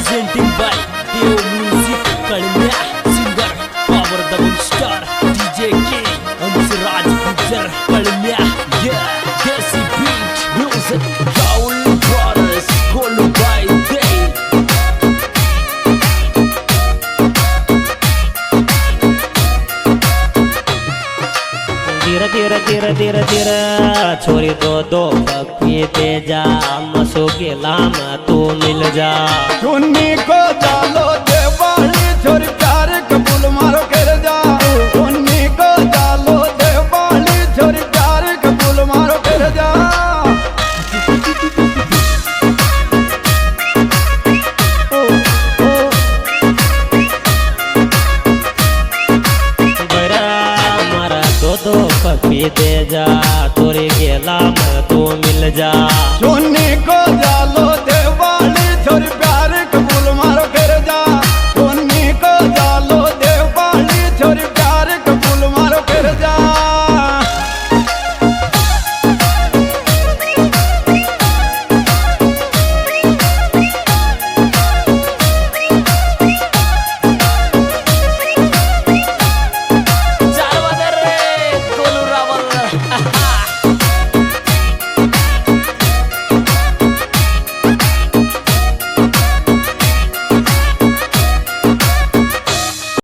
presenting by Deo Music Kalmya singer power double star DJ King Raj Gujar Kalmya yeah Desi beat music Raul Brothers Golu by Day धीरे धीरे धीरे धीरे धीरे छोरी दो दो पक्की दे जा मसो के लाम तू मिल जा चुन्नी को